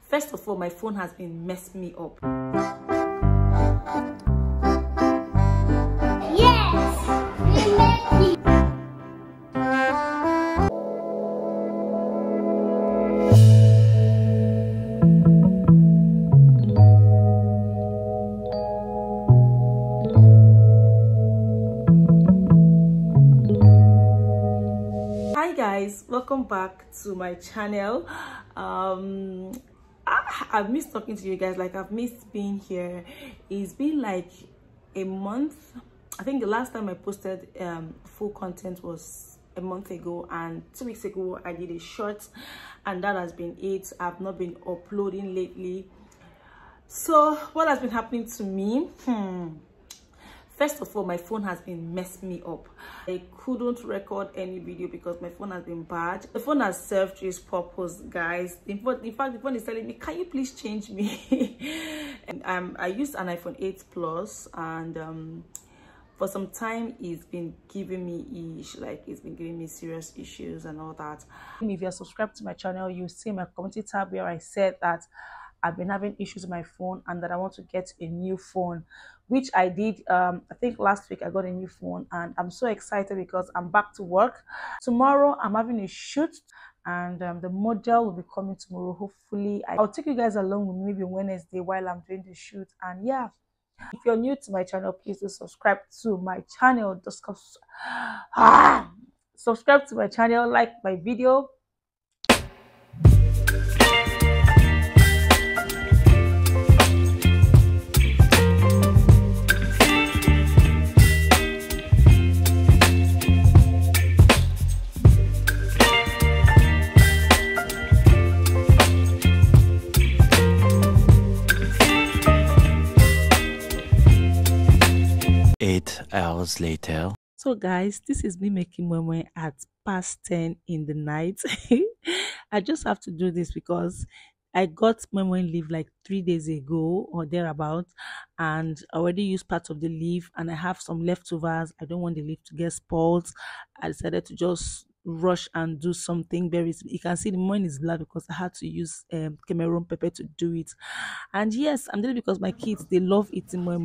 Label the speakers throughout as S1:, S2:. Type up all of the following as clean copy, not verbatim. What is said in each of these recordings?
S1: First of all, my phone has been messing me up. Hi guys, welcome back to my channel. I've missed talking to you guys. Like, I've missed being here. It's been like a month. I think the last time I posted full content was a month ago, and 2 weeks ago I did a short, and that has been it. I've not been uploading lately. So what has been happening to me? First of all, my phone has been messing me up. I couldn't record any video because my phone has been bad. The phone has served its purpose, guys. In fact, the phone is telling me, can you please change me? And I used an iPhone 8 Plus, and for some time it's been giving me it's been giving me serious issues and all that. If you're subscribed to my channel, you see my community tab where I said that I've been having issues with my phone and that I want to get a new phone, which I did. I think last week I got a new phone, and I'm so excited because I'm back to work. Tomorrow I'm having a shoot, and the model will be coming tomorrow. Hopefully I'll take you guys along with me maybe Wednesday while I'm doing the shoot. And yeah, if you're new to my channel, please do subscribe to my channel. Just subscribe to my channel, like my video.
S2: 8 hours later.
S1: So guys, this is me making moi at past 10 in the night. I just have to do this because I got moi leave like 3 days ago or thereabout, and I already used part of the leave, and I have some leftovers. I don't want the leave to get spoiled. I decided to just rush and do something very. You can see the morning is black because I had to use Cameroon pepper to do it. And yes, I'm doing it because my kids, they love eating moi.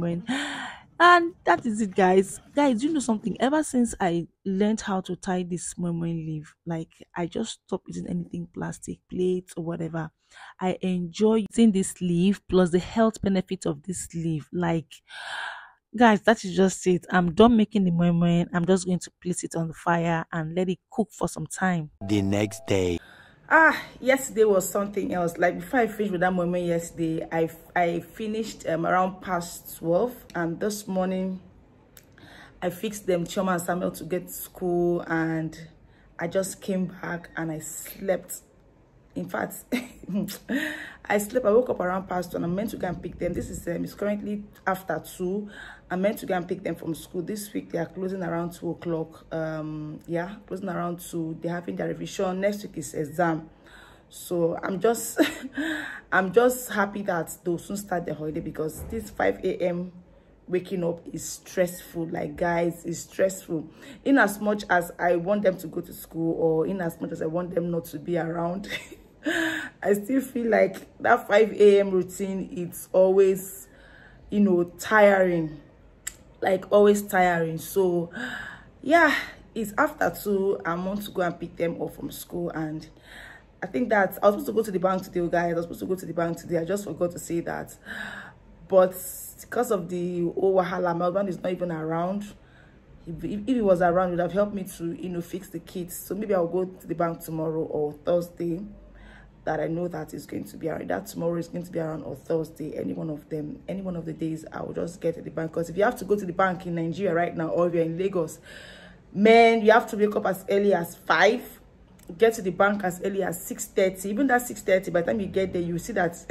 S1: And that is it, guys. You know something? Ever since I learned how to tie this moi leaf, like, I just stopped using anything plastic, plates or whatever. I enjoy using this leaf plus the health benefits of this leaf. Like, guys, that is just it. I'm done making the moi. I'm just going to place it on the fire and let it cook for some time.
S2: The next day.
S1: Yesterday was something else. Like, before I finished with that moment yesterday, I finished around past 12, and this morning I fixed them, Chioma and Samuel, to get to school, and I just came back and I slept. In fact, I woke up around past 1. I'm meant to go and pick them. This is it's currently after 2. I'm meant to go and pick them from school. This week they are closing around 2 o'clock. Yeah, closing around 2. They're having their revision. Next week is exam. So I'm just I'm just happy that they'll soon start the holiday, because this 5 a.m. waking up is stressful. Like, guys, it's stressful. In as much as I want them to go to school, or in as much as I want them not to be around, I still feel like that 5 a.m. routine, it's always, you know, tiring. Like, always tiring. So yeah, it's after 2. I want to go and pick them up from school. And I think that I was supposed to go to the bank today, guys. I was supposed to go to the bank today. I just forgot to say that. But because of the wahala, my husband is not even around. If he was around, he would have helped me to, you know, fix the kids. So maybe I'll go to the bank tomorrow or Thursday. That I know that is going to be around. That tomorrow is going to be around, or Thursday. Any one of them, any one of the days, I will just get to the bank. Because if you have to go to the bank in Nigeria right now, or if you're in Lagos, man, you have to wake up as early as 5. Get to the bank as early as 6:30. Even that 6:30, by the time you get there, you see that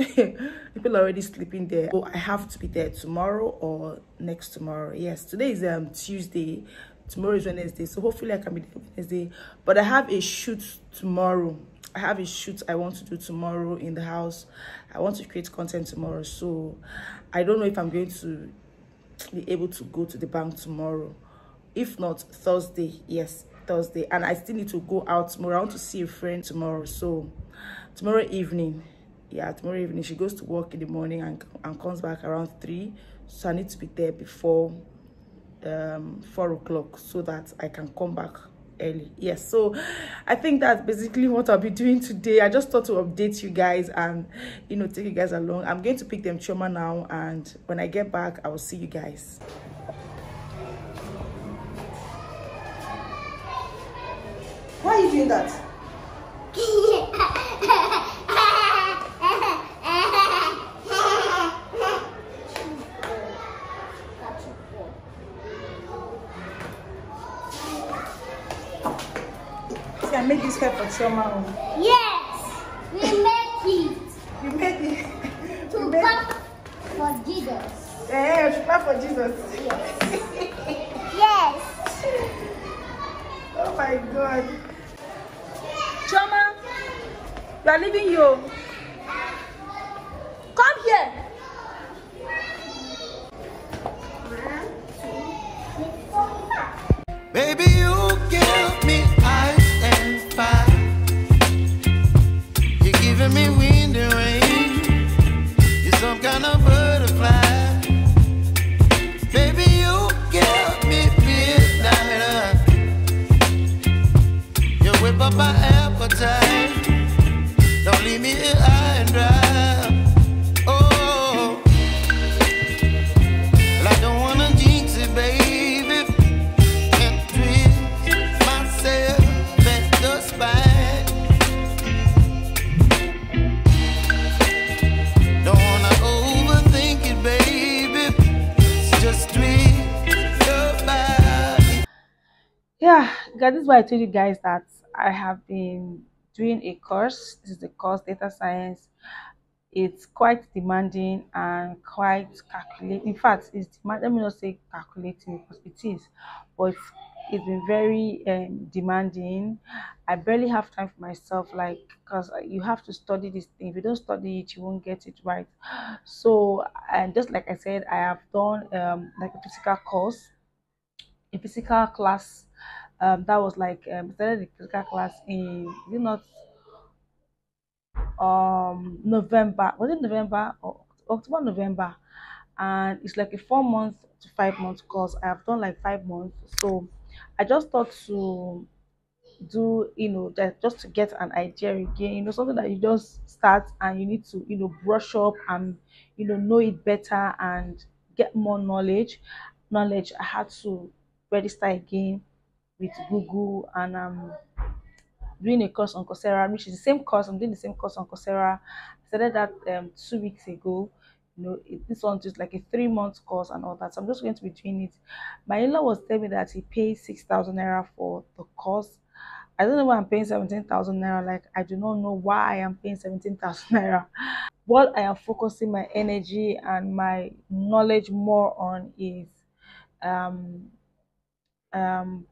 S1: people are already sleeping there. So I have to be there tomorrow or next tomorrow. Yes, today is Tuesday. Tomorrow is Wednesday. So hopefully I can be there Wednesday. But I have a shoot tomorrow. I have a shoot I want to do tomorrow in the house. I want to create content tomorrow. So I don't know if I'm going to be able to go to the bank tomorrow. If not, Thursday. Yes, Thursday. And I still need to go out tomorrow. I want to see a friend tomorrow. So tomorrow evening, Yeah, tomorrow evening. She goes to work in the morning and comes back around 3. So I need to be there before 4 o'clock so that I can come back early. Yes, so I think that's basically what I'll be doing today. I just thought to update you guys and, you know, take you guys along. I'm going to pick them Chioma now, and when I get back, I will see you guys. Why are you doing that? See, I made this hair for Chioma.
S3: Yes, we make it.
S1: You made it.
S3: To clap for Jesus.
S1: Yeah, to clap for Jesus.
S3: Yes.
S1: Oh my God. Chioma, we are leaving you. Come here.
S4: Baby, you give me ice and fire. You're giving me wind and rain. You're some kind of butterfly. Baby, you give me midnight. You whip up my appetite. Don't leave me here high and dry. Oh, well, I don't wanna jinx it, baby.
S1: Yeah, guys, this is why I told you guys that I have been doing a course. This is the course Data Science. It's quite demanding and quite calculating. In fact, it's let me not say calculating because it is, but it's been very demanding. I barely have time for myself, like, because you have to study this thing. If you don't study it, you won't get it right. So, and just like I said, I have done like a physical course, a physical class. That was like started the physical class in, you know, November. Was it November or October, November? And it's like a 4 month to 5 month course. I have done like 5 months. So I just thought to do, you know, that just to get an idea again, you know, something that you just start and you need to, you know, brush up and, you know it better and get more knowledge. I had to register again with Google, and doing a course on Coursera, which is the same course. I'm doing the same course on Coursera. I started that 2 weeks ago. You know, this one's just like a 3 month course and all that. So I'm just going to be doing it. My in-law was telling me that he paid 6,000 naira for the course. I don't know why I'm paying 17,000 naira. Like, I do not know why I am paying 17,000 naira. What I am focusing my energy and my knowledge more on is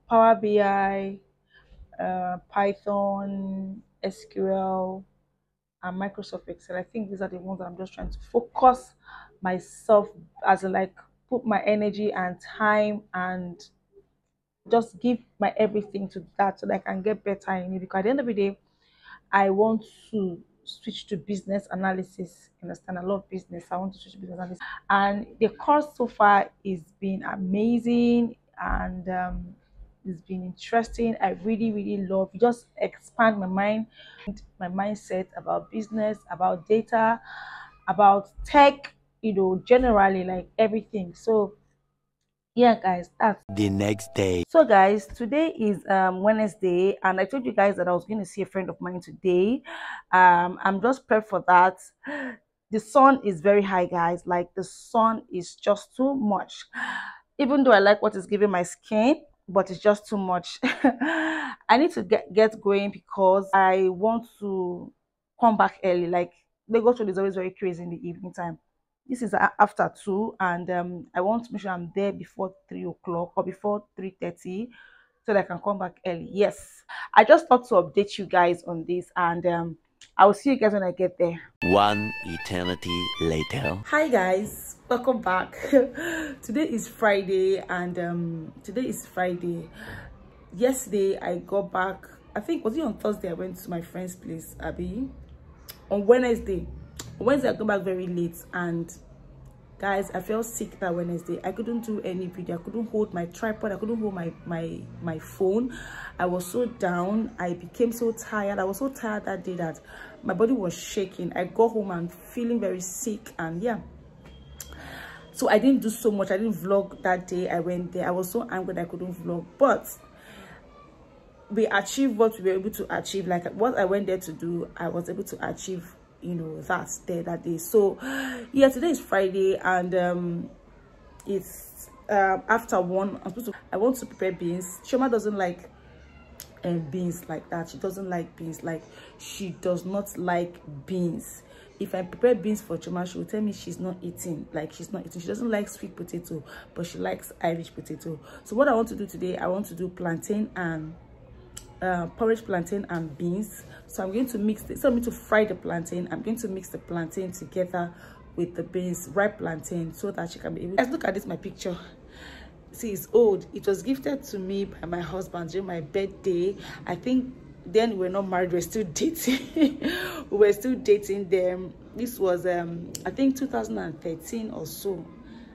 S1: Power BI, Python, SQL, and Microsoft Excel. I think these are the ones that I'm just trying to focus myself as in, like, put my energy and time and just give my everything to that so that I can get better in it. Because at the end of the day, I want to switch to business analysis. You understand? I love business. I want to switch to business analysis. And the course so far is been amazing, and it's been interesting. I really love it. Just expand my mind, my mindset about business, about data, about tech, you know, generally, like everything. So yeah, guys, that's
S2: The next day.
S1: so guys, today is Wednesday, and I told you guys that I was going to see a friend of mine today. I'm just prepped for that. The sun is very high, guys. Like, the sun is just too much. Even though I like what it's giving my skin, but it's just too much. I need to get going because I want to come back early. Like, Lagos Road is always very crazy in the evening time. This is after 2, and I want to make sure I'm there before 3 o'clock or before 3:30 so that I can come back early. Yes, I just thought to update you guys on this, and I will see you guys when I get there.
S2: One eternity later.
S1: Hi guys, welcome back. Today is Friday, and yesterday I got back. I think, was it on Thursday I went to my friend's place, Abby? On Wednesday Wednesday I got back very late, and guys, I felt sick that Wednesday. I couldn't do any video. I couldn't hold my tripod. I couldn't hold my phone. I was so down. I became so tired. I was so tired that day that my body was shaking. I got home and feeling very sick, and yeah. So I didn't do so much. I didn't vlog that day. I went there. I was so angry that I couldn't vlog, but we achieved what we were able to achieve. Like what I went there to do, I was able to achieve, you know, that day. So yeah, today is Friday, and it's after 1. I want to prepare beans. Chioma doesn't like beans like that. She doesn't like beans. Like, she does not like beans. If I prepare beans for Chioma, she will tell me she's not eating. Like, she's not eating. She doesn't like sweet potato, but she likes Irish potato. So what I want to do today, I want to do plantain and porridge plantain and beans. So I'm going to mix it. So I'm going to fry the plantain. I'm going to mix the plantain together with the beans, ripe plantain, so that she can be able to... Let's look at this, my picture. See, it's old. It was gifted to me by my husband during my birthday. I think then we're not married, we're still dating. We were still dating them. This was I think 2013 or so.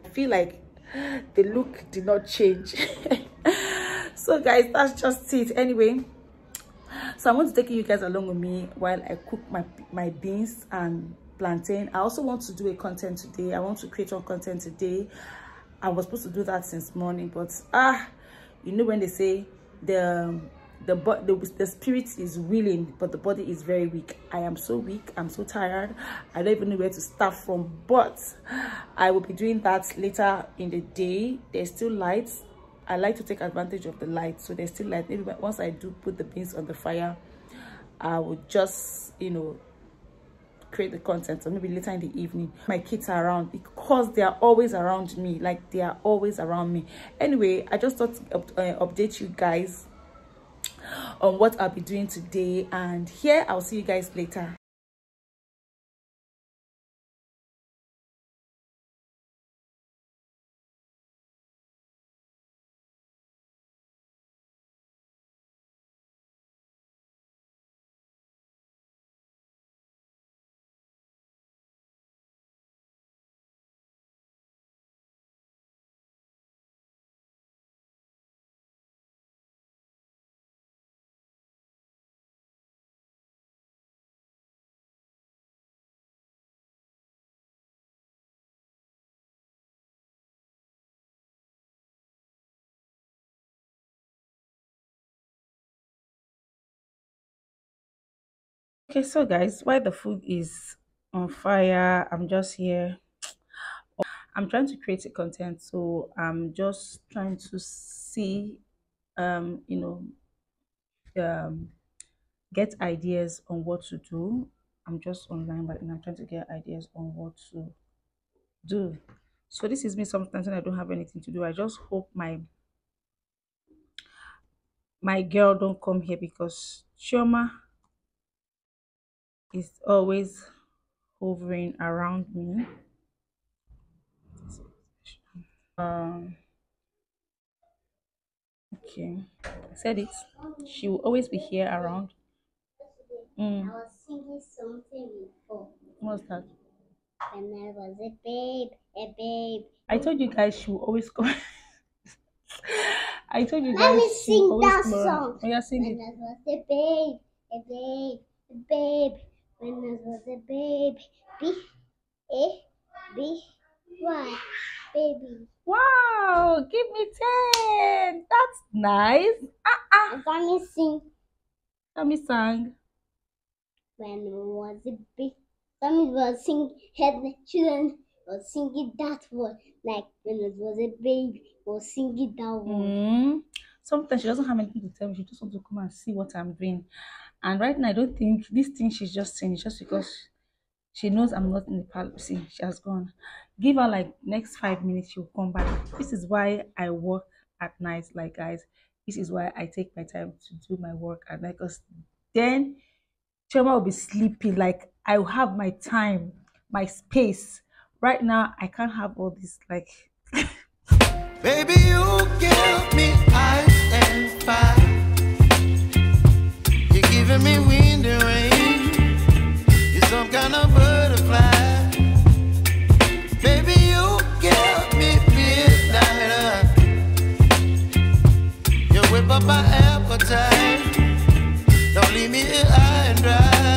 S1: I feel like the look did not change. So guys, that's just it. Anyway, so I want to take you guys along with me while I cook my beans and plantain. I also want to do a content today. I want to create one content today. I was supposed to do that since morning, but you know when they say the spirit is willing, but the body is very weak. I am so weak. I'm so tired. I don't even know where to start from, but I will be doing that later in the day. There's still lights. I like to take advantage of the light, so there's still light. Maybe once I do put the beans on the fire, I will just, you know, create the content, or maybe later in the evening. My kids are around because they are always around me. Like, they are always around me. Anyway, I just thought to update you guys on what I'll be doing today, and here I'll see you guys later. Okay, so guys, while the food is on fire, I'm just here. I'm trying to create a content, so I'm just trying to see you know, get ideas on what to do. I'm just online, but I'm trying to get ideas on what to do. So this is me sometimes when I don't have anything to do. I just hope my girl don't come here, because Chioma is always hovering around me. Okay, I said it. She will always be here around.
S3: I was singing something before.
S1: What's that?
S3: When I was a babe.
S1: I told you guys she will always come. I told you guys.
S3: Let me
S1: she will
S3: sing
S1: always
S3: that
S1: come around.
S3: song.
S1: Oh, yeah, sing
S3: When
S1: it.
S3: I was a babe. When I was a babe. B-A-B-Y, baby.
S1: Wow, give me 10. That's nice.
S3: Let me sing.
S1: Sammy sang.
S3: When I was a babe. Sammy was singing. Children was singing that word. Like when I was a baby, was singing that word.
S1: Sometimes she doesn't have anything to tell me. She just wants to come and see what I'm doing. And right now, I don't think this thing she's just saying is just because she knows I'm not in the palace. See, she has gone. Give her like next 5 minutes, she'll come back. This is why I work at night, like guys. This is why I take my time to do my work at night, because then Chioma will be sleeping. Like, I will have my time, my space. Right now, I can't have all this, like.
S4: Baby, you give me ice and fire. You're giving me wind and rain. You're some kind of butterfly. up my appetite. Don't leave me here high and dry.